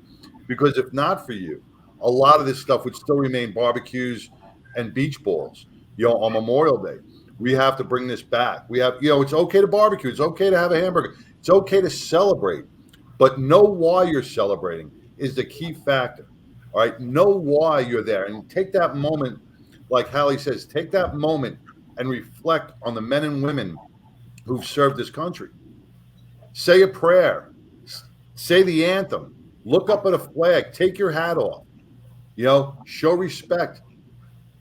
[SPEAKER 2] Because if not for you, a lot of this stuff would still remain barbecues and beach balls, on Memorial Day. We have to bring this back. We have, it's okay to barbecue. It's okay to have a hamburger. It's okay to celebrate, but know why you're celebrating is the key factor. All right. Know why you're there and take that moment. Like Hallie says, take that moment and reflect on the men and women who've served this country. Say a prayer, say the anthem, look up at a flag, take your hat off, show respect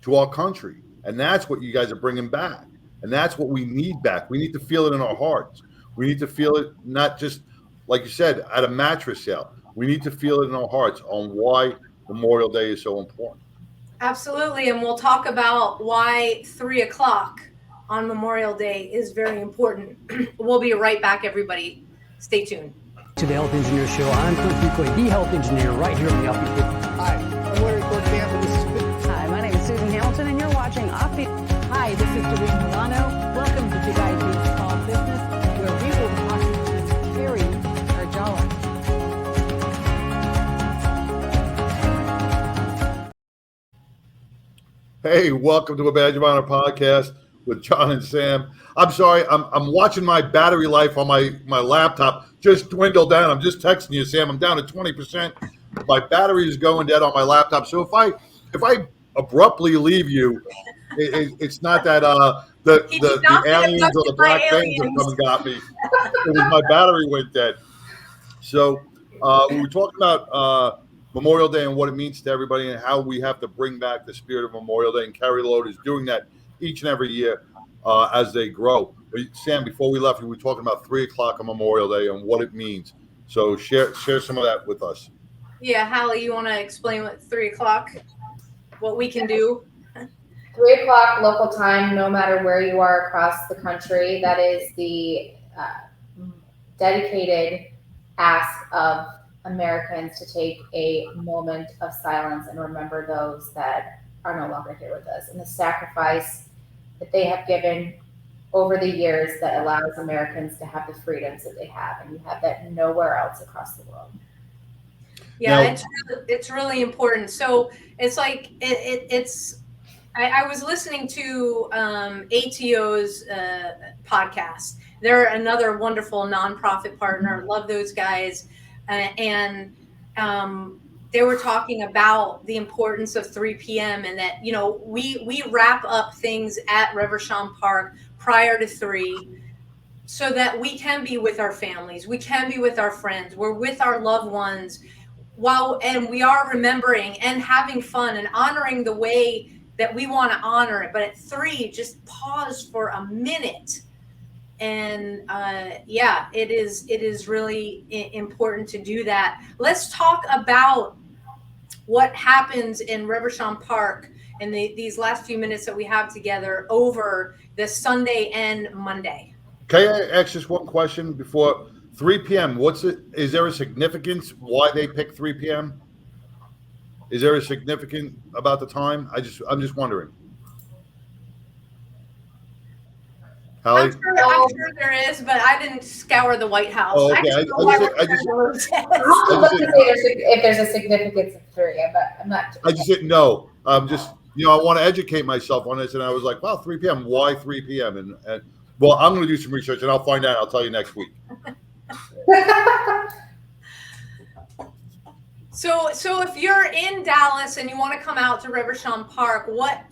[SPEAKER 2] to our country. And that's what you guys are bringing back. And that's what we need back. We need to feel it in our hearts. We need to feel it, not just, like you said, at a mattress sale. We need to feel it in our hearts on why Memorial Day is so important.
[SPEAKER 3] Absolutely. And we'll talk about why 3:00 on Memorial Day is very important. We'll be right back, everybody. Stay tuned.
[SPEAKER 7] To the Health Engineer Show. I'm Cliff Buckley, the Health Engineer, right here on the Offbeat.
[SPEAKER 5] Hi, I'm Larry Cortampa. This is
[SPEAKER 4] Hi, my name is Susan Hamilton, and you're watching Offbeat.
[SPEAKER 9] Hi, this is Doreen Milano. Welcome to Big Ideas Small Business, where we will talk to Carrie Arjala.
[SPEAKER 2] Hey, welcome to a Badge of Honor podcast with John and Sam. I'm sorry, I'm watching my battery life on my laptop just dwindle down. I'm just texting you, Sam. I'm down to 20%. My battery is going dead on my laptop. So if I abruptly leave you, it's not that the aliens or the black things have come and got me. It was my battery went dead. So we were talking about Memorial Day and what it means to everybody and how we have to bring back the spirit of Memorial Day, and Carry the Load is doing that each and every year as they grow. But Sam, before we left, we were talking about 3:00 on Memorial Day and what it means. So share some of that with us.
[SPEAKER 3] Yeah, Hallie, you want to explain what 3:00, what we can do?
[SPEAKER 8] 3:00 local time, no matter where you are across the country. That is the dedicated ask of Americans to take a moment of silence and remember those that are no longer here with us and the sacrifice that they have given over the years that allows Americans to have the freedoms that they have. And you have that nowhere else across the world.
[SPEAKER 3] Yeah, it's really important. So it's like, I was listening to ATO's podcast. They're another wonderful nonprofit partner. Love those guys. And they were talking about the importance of 3 p.m. and that, we wrap up things at Reverchon Park prior to 3 so that we can be with our families. We can be with our friends. We're with our loved ones and we are remembering and having fun and honoring the way that we want to honor it. But at 3, just pause for a minute. And it is really important to do that. Let's talk about what happens in Reverchon Park in these last few minutes that we have together over the Sunday and Monday.
[SPEAKER 2] Can I ask just one question before 3 p.m.? Is there a significance why they pick 3 p.m.? Is there a significance about the time? I'm just wondering.
[SPEAKER 3] I'm sure there is, but I didn't scour the White House.
[SPEAKER 2] Oh, okay.
[SPEAKER 8] I'll look to see if there's a significance of 3, but I'm not.
[SPEAKER 2] I just didn't know. I want to educate myself on this, and I was like, wow, 3 p.m. Why 3 p.m.? And Well, I'm going to do some research and I'll find out. I'll tell you next week.
[SPEAKER 3] So if you're in Dallas and you want to come out to Rivershon Park, what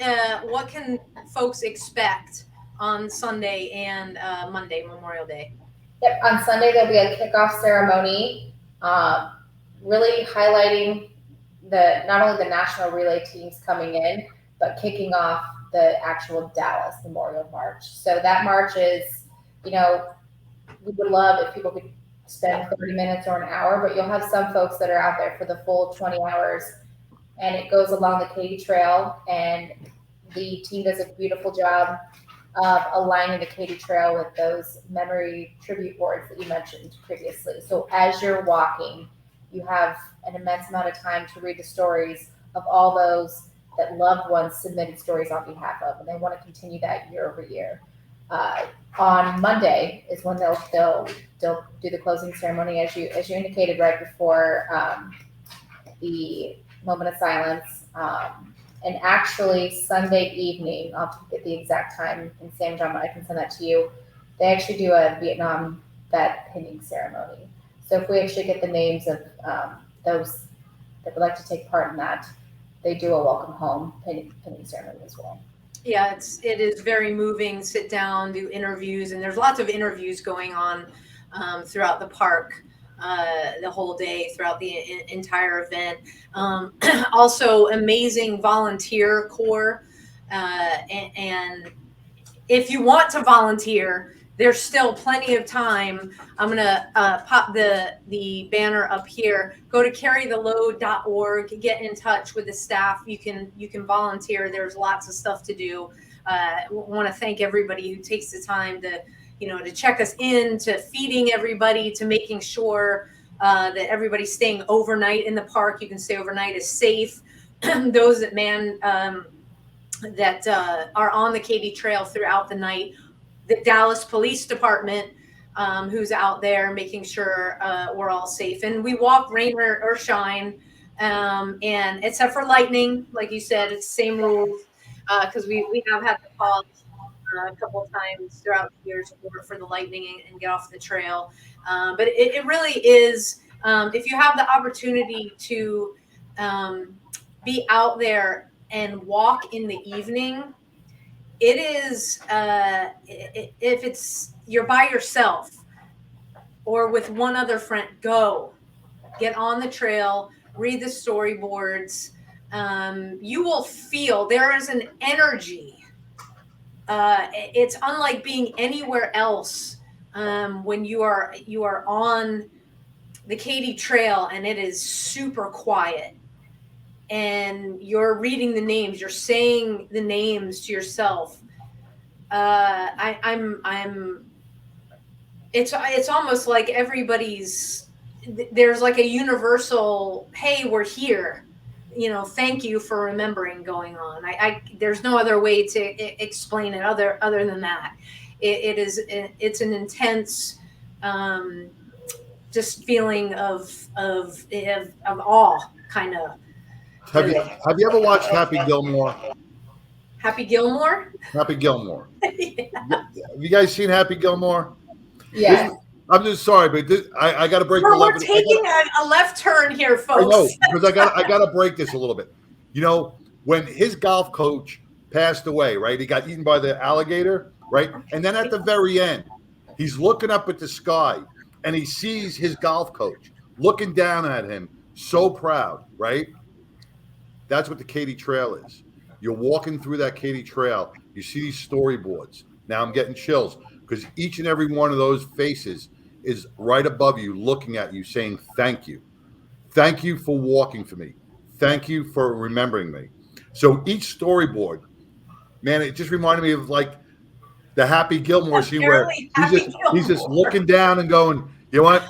[SPEAKER 3] can folks expect on Sunday and Monday, Memorial Day?
[SPEAKER 8] Yep, on Sunday there'll be a kickoff ceremony, really highlighting not only the national relay teams coming in, but kicking off the actual Dallas Memorial March. So that march is, we would love if people could spend 30 minutes or an hour, but you'll have some folks that are out there for the full 20 hours, and it goes along the Katy Trail, and the team does a beautiful job of aligning the Katy Trail with those memory tribute boards that you mentioned previously. So as you're walking, you have an immense amount of time to read the stories of all those that loved ones submitted stories on behalf of, and they want to continue that year over year. On Monday is when they'll do the closing ceremony, as you indicated right before the moment of silence. And actually Sunday evening, I'll get the exact time in San John, but I can send that to you. They actually do a Vietnam vet pinning ceremony. So if we actually get the names of those that would like to take part in that, they do a welcome home pinning ceremony as well.
[SPEAKER 3] Yeah, it is very moving. Sit down, do interviews, and there's lots of interviews going on throughout the park the whole day, throughout the entire event. Also, amazing volunteer corps, and if you want to volunteer, there's still plenty of time. I'm gonna pop the banner up here. Go to carrytheload.org. Get in touch with the staff. You can volunteer. There's lots of stuff to do. Want to thank everybody who takes the time to check us in, to feeding everybody, to making sure that everybody's staying overnight in the park. You can stay overnight is safe. Those that are on the Katy Trail throughout the night. The Dallas Police Department, who's out there making sure we're all safe. And we walk rain or shine, and except for lightning, like you said, it's the same rules, because we have had to pause a couple of times throughout the years for the lightning and get off the trail. But it really is, if you have the opportunity to be out there and walk in the evening, it is, if it's you're by yourself or with one other friend, get on the trail, read the storyboards. You will feel there is an energy. It's unlike being anywhere else when you are on the Katy Trail and it is super quiet. And you're reading the names, you're saying the names to yourself. It's almost like there's like a universal, hey, we're here, thank you for remembering going on. There's no other way to explain it other than that. It's an intense, just feeling of awe, kind of.
[SPEAKER 2] Have you ever watched Happy Gilmore?
[SPEAKER 3] Happy Gilmore?
[SPEAKER 2] Happy Gilmore.
[SPEAKER 3] Yeah.
[SPEAKER 2] Have you guys seen Happy Gilmore?
[SPEAKER 8] Yeah.
[SPEAKER 2] I'm just sorry, but I got to break the
[SPEAKER 3] We're taking a left turn here, folks.
[SPEAKER 2] I know, because I got to break this a little bit. When his golf coach passed away, right? He got eaten by the alligator, right? And then at the very end, he's looking up at the sky, and he sees his golf coach looking down at him, so proud, right? That's what the Katy Trail is. You're walking through that Katy Trail. You see these storyboards. Now I'm getting chills because each and every one of those faces is right above you, looking at you, saying, thank you. Thank you for walking for me. Thank you for remembering me. So each storyboard, man, it just reminded me of like the Happy Gilmore scene where he's just looking down and going, you know what?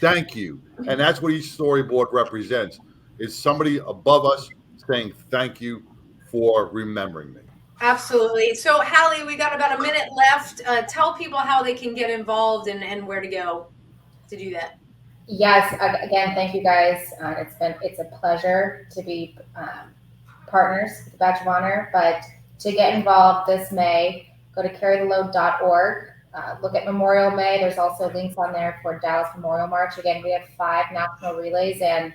[SPEAKER 2] Thank you. And that's what each storyboard represents, is somebody above us saying thank you for remembering me.
[SPEAKER 3] Absolutely. So, Hallie, we got about a minute left. Tell people how they can get involved and where to go to do that.
[SPEAKER 8] Yes. Again, thank you guys. It's a pleasure to be partners with the Badge of Honor. But to get involved this May, go to carrytheload.org. Look at Memorial May. There's also links on there for Dallas Memorial March. Again, we have 5 national relays, and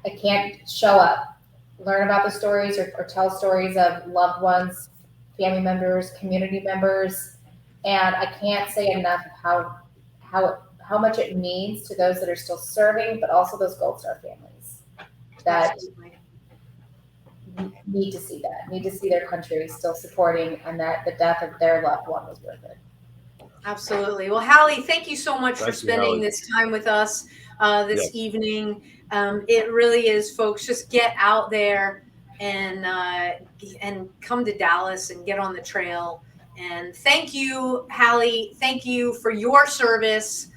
[SPEAKER 8] I can't show up, learn about the stories or tell stories of loved ones, family members, community members. And I can't say enough of how much it means to those that are still serving, but also those Gold Star families that need to see their country still supporting, and that the death of their loved one was worth it.
[SPEAKER 3] Absolutely. Well, Hallie, thank you so much for spending this time with us this evening. It really is, folks. Just get out there and come to Dallas and get on the trail. And thank you, Hallie. Thank you for your service,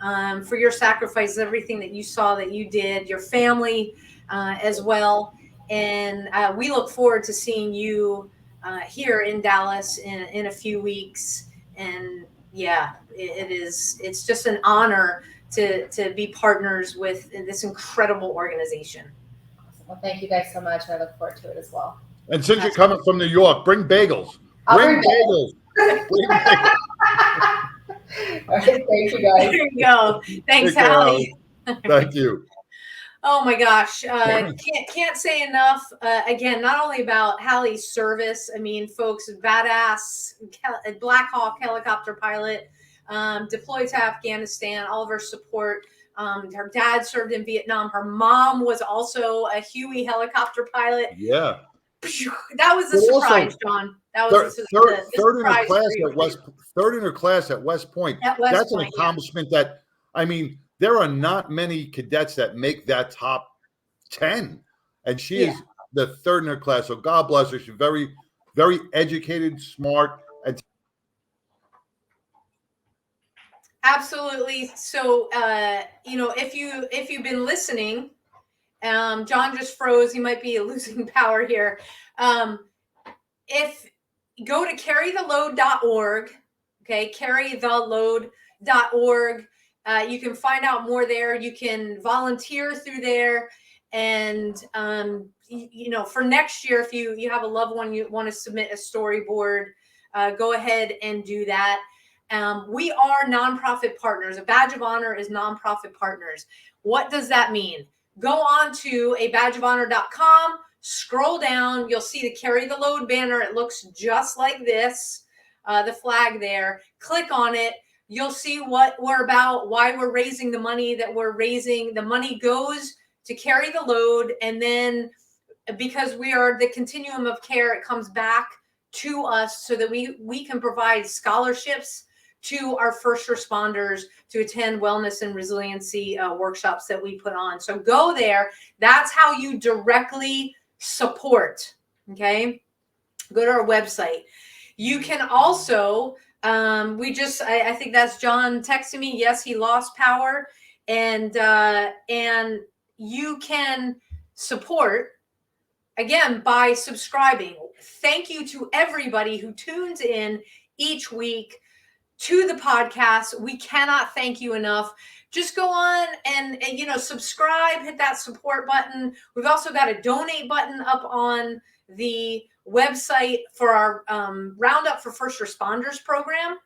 [SPEAKER 3] for your sacrifice, everything that you saw that you did, your family as well. And we look forward to seeing you here in Dallas in a few weeks. And yeah, it's just an honor to be partners with this incredible organization.
[SPEAKER 8] Awesome. Well, thank you guys so much. I look forward to it as well.
[SPEAKER 2] And since you're coming from New York, bring bagels. Bring bagels. Bring bagels.
[SPEAKER 8] All right, thank you guys.
[SPEAKER 3] There you go. Thanks, Hallie.
[SPEAKER 2] Thank you.
[SPEAKER 3] Oh my gosh. Can't say enough. Again, not only about Hallie's service. I mean, folks, badass Black Hawk helicopter pilot, deployed to Afghanistan, all of her support. Her dad served in Vietnam. Her mom was also a Huey helicopter pilot.
[SPEAKER 2] Yeah.
[SPEAKER 3] That was a surprise, John. That was
[SPEAKER 2] third in her class at West Point. That's an accomplishment that, I mean, there are not many cadets that make that top 10. And she is the third in her class. So God bless her. She's very, very educated, smart. And
[SPEAKER 3] absolutely. So, if you've been listening, John just froze. He might be losing power here. If go to carrytheload.org, okay, carrytheload.org. You can find out more there. You can volunteer through there. And, for next year, if you have a loved one, you want to submit a storyboard, go ahead and do that. We are nonprofit partners. A badge of honor is nonprofit partners. What does that mean? Go on to abadgeofhonor.com, scroll down. You'll see the Carry the Load banner. It looks just like this, the flag there. Click on it. You'll see what we're about, why we're raising the money that we're raising. The money goes to Carry the Load. And then because we are the Continuum of Care, it comes back to us so that we can provide scholarships to our first responders to attend wellness and resiliency workshops that we put on. So go there. That's how you directly support. Okay. Go to our website. You can also, I think that's John texting me. Yes, he lost power, and you can support again by subscribing. Thank you to everybody who tunes in each week to the podcast. We cannot thank you enough. Just go on and subscribe, hit that support button. We've also got a donate button up on the website for our Roundup for First Responders program.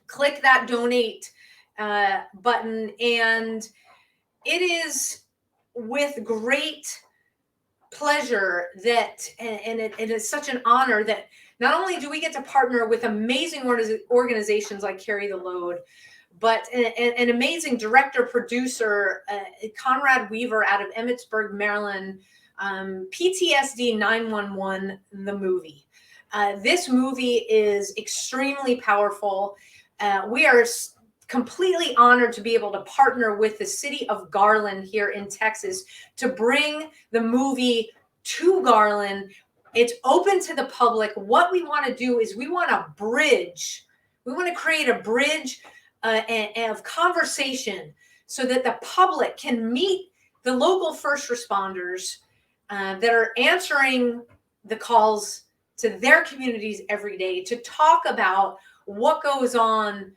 [SPEAKER 3] Click that donate button, and it is with great pleasure that, and it is such an honor that not only do we get to partner with amazing organizations like Carry the Load, but an amazing director, producer, Conrad Weaver out of Emmitsburg, Maryland, PTSD 911, the movie. This movie is extremely powerful. We are completely honored to be able to partner with the city of Garland here in Texas to bring the movie to Garland. It's open to the public. What we want to do is we want to create a bridge of conversation so that the public can meet the local first responders that are answering the calls to their communities every day to talk about what goes on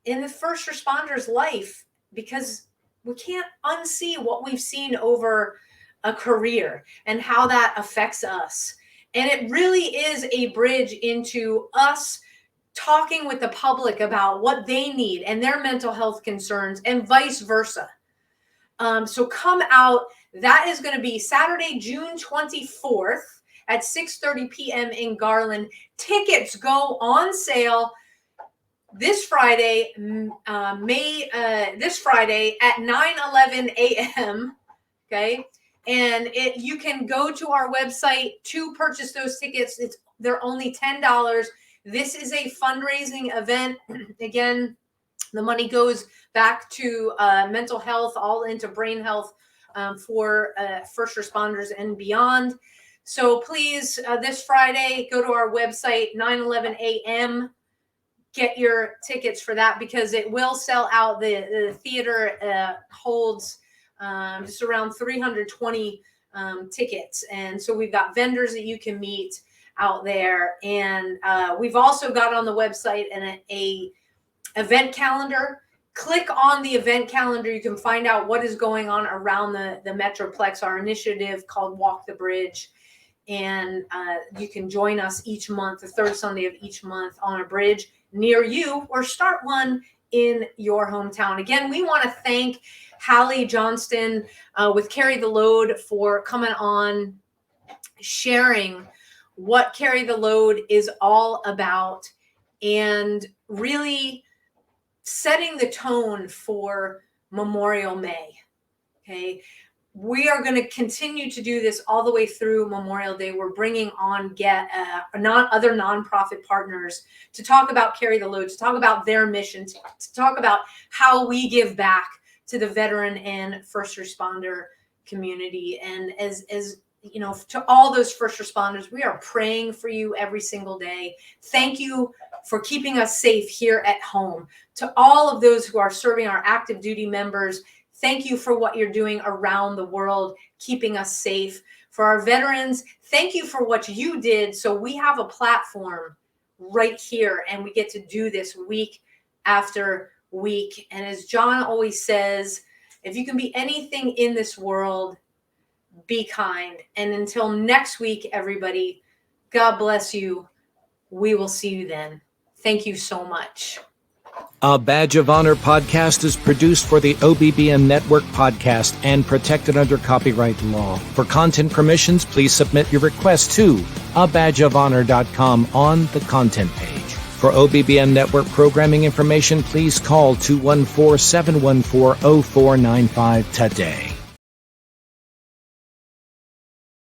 [SPEAKER 3] in the first responder's life, because we can't unsee what we've seen over a career and how that affects us. And it really is a bridge into us talking with the public about what they need and their mental health concerns and vice versa. So come out. That is going to be Saturday, June 24th at 6:30 p.m. in Garland. Tickets go on sale this Friday, this Friday at 9:11 a.m. Okay. And you can go to our website to purchase those tickets. They're only $10. This is a fundraising event. Again, the money goes back to mental health, all into brain health for first responders and beyond. So please, this Friday, go to our website, 9:11 a.m. Get your tickets for that because it will sell out. The theater holds just around 320 tickets. And so we've got vendors that you can meet out there. And we've also got on the website a event calendar. Click on the event calendar. You can find out what is going on around the Metroplex, our initiative called Walk the Bridge. And you can join us each month, the third Sunday of each month, on a bridge near you, or start one in your hometown. Again, we want to thank Hallie Johnston with Carry the Load for coming on, sharing what Carry the Load is all about, and really setting the tone for Memorial May. Okay. We are going to continue to do this all the way through Memorial Day. We're bringing on other nonprofit partners to talk about Carry the Load, to talk about their mission, to talk about how we give back to the veteran and first responder community. And as you know, to all those first responders, we are praying for you every single day. Thank you for keeping us safe here at home. To all of those who are serving, our active duty members, thank you for what you're doing around the world, keeping us safe. For our veterans, thank you for what you did. So we have a platform right here, and we get to do this week after week. And as John always says, if you can be anything in this world, be kind. And until next week, everybody, God bless you. We will see you then. Thank you so much.
[SPEAKER 1] A Badge of Honor podcast is produced for the OBBN Network podcast and protected under copyright law. For content permissions, please submit your request to abadgeofhonor.com on the content page. For OBBN Network programming information, please call 214-714-0495 today.